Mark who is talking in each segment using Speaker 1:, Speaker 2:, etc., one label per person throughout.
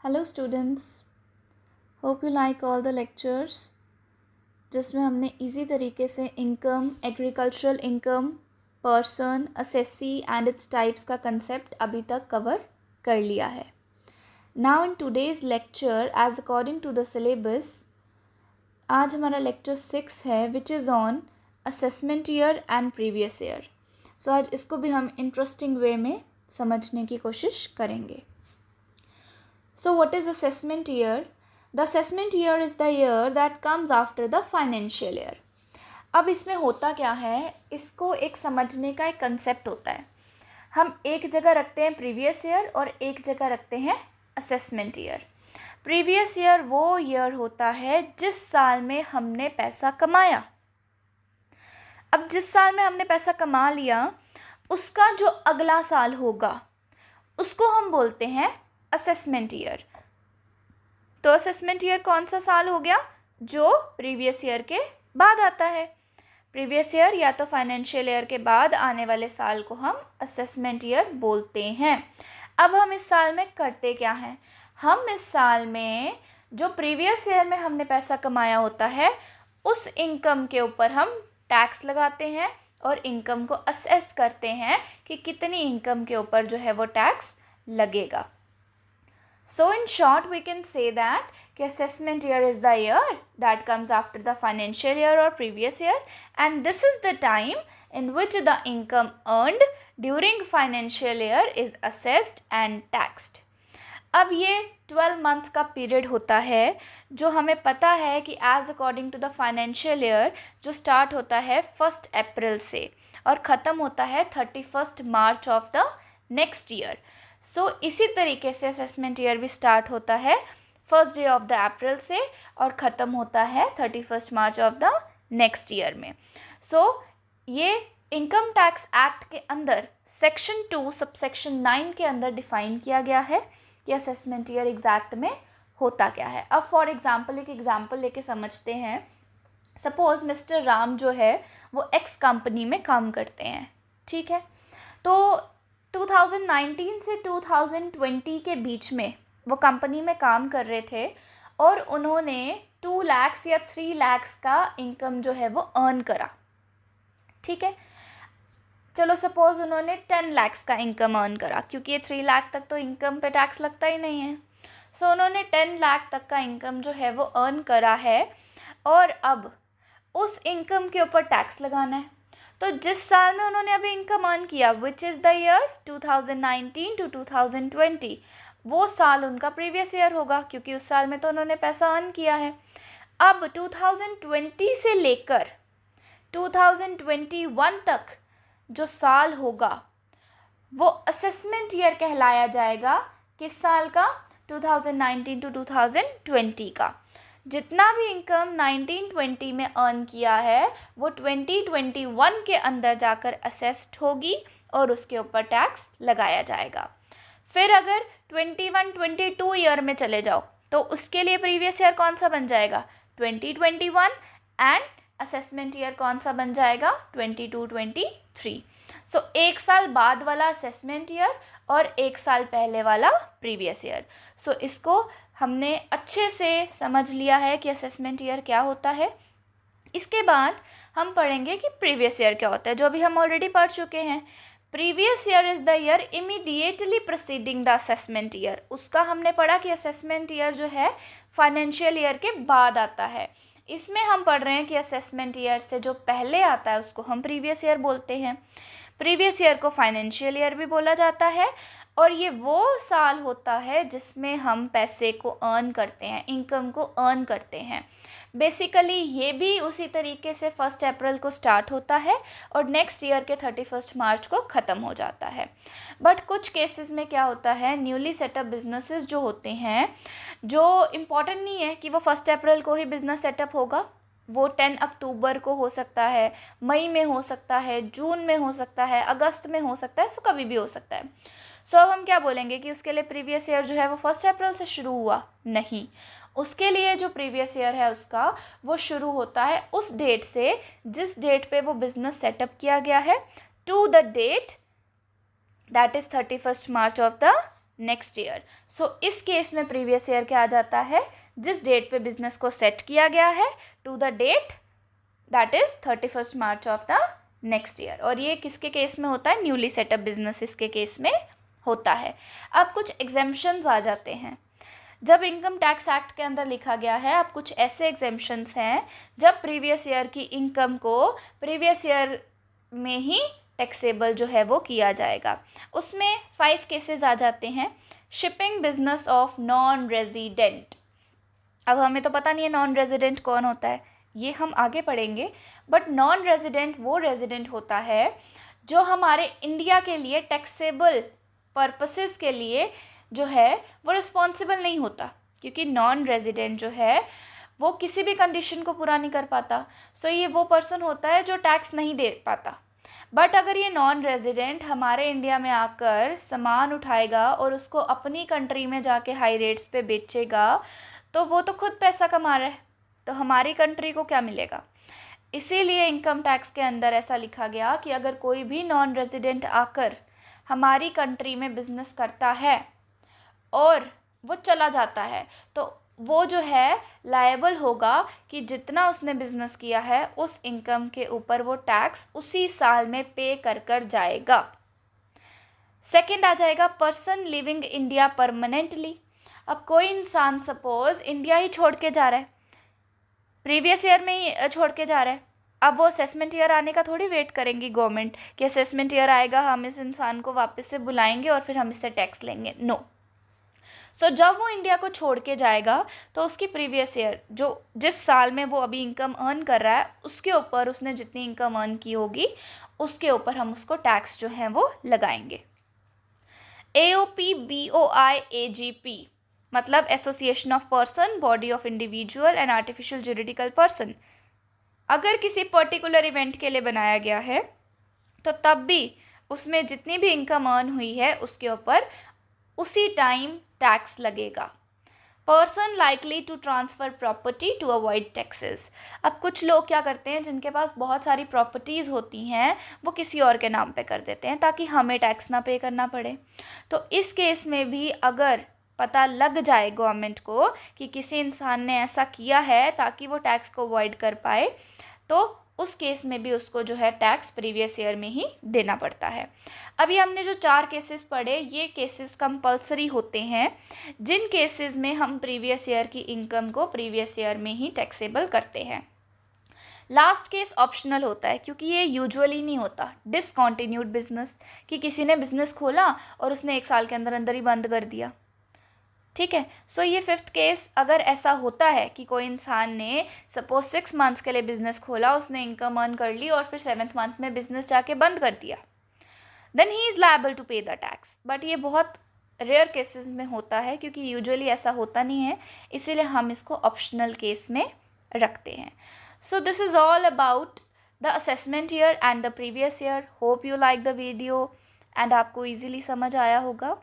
Speaker 1: Hello students, hope you like all the lectures जिसमें हमने easy तरीके से income, agricultural income, person, assessee and its types का concept अभी तक कवर कर लिया है. Now in today's lecture as according to the syllabus, आज हमारा लेक्चर 6 है which is on assessment year and previous year. So आज इसको भी हम इंटरेस्टिंग वे में समझने की कोशिश करेंगे. So what is assessment year? The assessment year is the year that comes after the financial year. अब इसमें होता क्या है, इसको एक समझने का एक कंसेप्ट होता है. हम एक जगह रखते हैं प्रीवियस ईयर और एक जगह रखते हैं असेसमेंट ईयर. प्रीवियस ईयर वो ईयर होता है जिस साल में हमने पैसा कमाया. अब जिस साल में हमने पैसा कमा लिया उसका जो अगला साल होगा उसको हम बोलते हैं असेसमेंट ईयर. तो असेसमेंट ईयर कौन सा साल हो गया जो प्रीवियस ईयर के बाद आता है. प्रीवियस ईयर या तो फाइनेंशियल ईयर के बाद आने वाले साल को हम असेसमेंट ईयर बोलते हैं. अब हम इस साल में करते क्या हैं, हम इस साल में जो प्रीवियस ईयर में हमने पैसा कमाया होता है उस इनकम के ऊपर हम टैक्स लगाते हैं और इनकम को असेस करते हैं कि कितनी इनकम के ऊपर जो है वो टैक्स लगेगा. So in short we can say that assessment year is the year that comes after the financial year or previous year, and this is the time in which the income earned during financial year is assessed and taxed. अब ये 12 months का period होता है जो हमें पता है कि as according to the financial year जो स्टार्ट होता है 1 अप्रैल से और ख़त्म होता है 31 March of the next year. सो इसी तरीके से असेसमेंट ईयर भी स्टार्ट होता है 1 डे ऑफ द अप्रैल से और ख़त्म होता है 31 March of the next year में. सो ये इनकम टैक्स एक्ट के अंदर सेक्शन 2 सबसेक्शन 9 के अंदर डिफ़ाइन किया गया है कि असेसमेंट ईयर एग्जैक्ट में होता क्या है. अब फॉर एग्जांपल एक एग्जांपल लेके समझते हैं. सपोज़ मिस्टर राम जो है वो एक्स कंपनी में काम करते हैं, ठीक है. तो 2019 से 2020 के बीच में वो कंपनी में काम कर रहे थे और उन्होंने 2 लाख या 3 लाख का इनकम जो है वो अर्न करा, ठीक है. चलो सपोज़ उन्होंने 10 लाख का इनकम अर्न करा क्योंकि ये 3 लाख तक तो इनकम पे टैक्स लगता ही नहीं है. सो उन्होंने 10 लाख तक का इनकम जो है वो अर्न करा है और अब उस इनकम के ऊपर टैक्स लगाना है. तो जिस साल में उन्होंने अभी इनकम अर्न किया which is the year 2019 to 2020, वो साल उनका प्रीवियस ईयर होगा क्योंकि उस साल में तो उन्होंने पैसा अर्न किया है. अब 2020 से लेकर 2021 तक जो साल होगा वो असेसमेंट ईयर कहलाया जाएगा. किस साल का? 2019 टू 2020 का. जितना भी इनकम 1920 में अर्न किया है वो 2021 के अंदर जाकर असेस्ड होगी और उसके ऊपर टैक्स लगाया जाएगा. फिर अगर 21-22 ईयर में चले जाओ तो उसके लिए प्रीवियस ईयर कौन सा बन जाएगा? 2021 एंड असेसमेंट ईयर कौन सा बन जाएगा? 22-23. सो एक साल बाद वाला असेसमेंट ईयर और एक साल पहले वाला प्रीवियस ईयर. सो इसको हमने अच्छे से समझ लिया है कि असेसमेंट ईयर क्या होता है. इसके बाद हम पढ़ेंगे कि प्रीवियस ईयर क्या होता है, जो अभी हम ऑलरेडी पढ़ चुके हैं. Previous year is the year immediately preceding the assessment year. उसका हमने पढ़ा कि असेसमेंट ईयर जो है फाइनेंशियल ईयर के बाद आता है. इसमें हम पढ़ रहे हैं कि असेसमेंट ईयर से जो पहले आता है उसको हम प्रीवियस ईयर बोलते हैं. प्रीवियस ईयर को फाइनेंशियल ईयर भी बोला जाता है और ये वो साल होता है जिसमें हम पैसे को अर्न करते हैं, इनकम को अर्न करते हैं. बेसिकली ये भी उसी तरीके से 1 अप्रैल को स्टार्ट होता है और नेक्स्ट ईयर के 31 मार्च को ख़त्म हो जाता है. बट कुछ केसेस में क्या होता है, न्यूली सेटअप बिजनेसेस जो होते हैं, जो इम्पॉर्टेंट नहीं है कि वो 1 अप्रैल को ही बिज़नेस सेटअप होगा. वो 10 अक्टूबर को हो सकता है, मई में हो सकता है, जून में हो सकता है, अगस्त में हो सकता है, सो कभी भी हो सकता है. सो अब हम क्या बोलेंगे कि उसके लिए प्रीवियस ईयर जो है वो 1 अप्रैल से शुरू हुआ? नहीं, उसके लिए जो प्रीवियस ईयर है उसका वो शुरू होता है उस डेट से जिस डेट पे वो बिज़नेस सेटअप किया गया है to the date that is 31 March of the next year. So इस केस में प्रीवियस ईयर क्या आ जाता है, जिस डेट पे बिजनेस को सेट किया गया है to the date that is 31 March of the next year. और ये किसके केस में होता है, न्यूली सेटअप बिजनेस के केस में होता है। अब कुछ एग्जेम्पशंस आ जाते हैं जब इनकम टैक्स एक्ट के अंदर लिखा गया है। अब कुछ ऐसे एग्जेम्पशंस हैं जब प्रीवियस ईयर की इनकम को प्रीवियस ईयर में ही टैक्सेबल जो है वो किया जाएगा। उसमें 5 केसेस आ जाते हैं। Shipping business of non resident. अब हमें तो पता नहीं है नॉन रेजिडेंट कौन होता है, ये हम आगे पढ़ेंगे। बट नॉन रेजिडेंट वो रेजिडेंट होता है जो हमारे इंडिया के लिए टैक्सेबल पर्पसेस के लिए जो है वो रिस्पॉन्सिबल नहीं होता, क्योंकि नॉन रेजिडेंट जो है वो किसी भी कंडीशन को पूरा नहीं कर पाता। सो ये वो पर्सन होता है जो टैक्स नहीं दे पाता। बट अगर ये नॉन रेजिडेंट हमारे इंडिया में आकर सामान उठाएगा और उसको अपनी कंट्री में जाके हाई रेट्स पे बेचेगा, तो वो तो खुद पैसा कमा रहा है, तो हमारी कंट्री को क्या मिलेगा। इसीलिए इनकम टैक्स के अंदर ऐसा लिखा गया कि अगर कोई भी नॉन रेजिडेंट आकर हमारी कंट्री में बिजनेस करता है और वो चला जाता है, तो वो जो है लायबल होगा कि जितना उसने बिजनेस किया है उस इनकम के ऊपर वो टैक्स उसी साल में पे कर जाएगा। सेकंड आ जाएगा पर्सन लिविंग इंडिया परमानेंटली। अब कोई इंसान सपोज इंडिया ही छोड़ के जा रहा है, प्रीवियस ईयर में ही छोड़ के जा रहा है। अब वो असेसमेंट ईयर आने का थोड़ी वेट करेंगी गवर्नमेंट कि असेसमेंट ईयर आएगा हम इस इंसान को वापस से बुलाएंगे और फिर हम इससे टैक्स लेंगे, नो। सो जब वो इंडिया को छोड़ के जाएगा तो उसकी प्रीवियस ईयर जो जिस साल में वो अभी इनकम अर्न कर रहा है उसके ऊपर उसने जितनी इनकम अर्न की होगी उसके ऊपर हम उसको टैक्स जो है वो लगाएंगे। AOP BOI AGP मतलब association of person, body of individual and artificial juridical person. अगर किसी पर्टिकुलर इवेंट के लिए बनाया गया है तो तब भी उसमें जितनी भी इनकम अर्न हुई है उसके ऊपर उसी टाइम टैक्स लगेगा। Person likely to transfer property to avoid taxes. अब कुछ लोग क्या करते हैं जिनके पास बहुत सारी प्रॉपर्टीज़ होती हैं वो किसी और के नाम पे कर देते हैं ताकि हमें टैक्स ना पे करना पड़े। तो इस केस में भी अगर पता लग जाए गवर्नमेंट को कि किसी इंसान ने ऐसा किया है ताकि वो टैक्स को अवॉइड कर पाए, तो उस केस में भी उसको जो है टैक्स प्रीवियस ईयर में ही देना पड़ता है। अभी हमने जो 4 केसेस पढ़े ये केसेस कंपलसरी होते हैं जिन केसेस में हम प्रीवियस ईयर की इनकम को प्रीवियस ईयर में ही टैक्सेबल करते हैं। लास्ट केस ऑप्शनल होता है क्योंकि ये यूजुअली नहीं होता। डिसकंटिन्यूड बिजनेस कि किसी ने बिजनेस खोला और उसने 1 साल के अंदर अंदर ही बंद कर दिया, ठीक है। सो ये 5th केस अगर ऐसा होता है कि कोई इंसान ने सपोज 6 मंथ्स के लिए बिजनेस खोला, उसने इनकम अर्न कर ली और फिर 7th मंथ में बिजनेस जाके बंद कर दिया, then he is liable to pay the tax. But ये बहुत रेयर केसेस में होता है क्योंकि यूजुअली ऐसा होता नहीं है, इसीलिए हम इसको ऑप्शनल केस में रखते हैं। So this is all about the assessment year and the previous year. Hope you like the video and आपको ईजिली समझ आया होगा।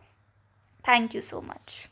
Speaker 1: Thank you so much.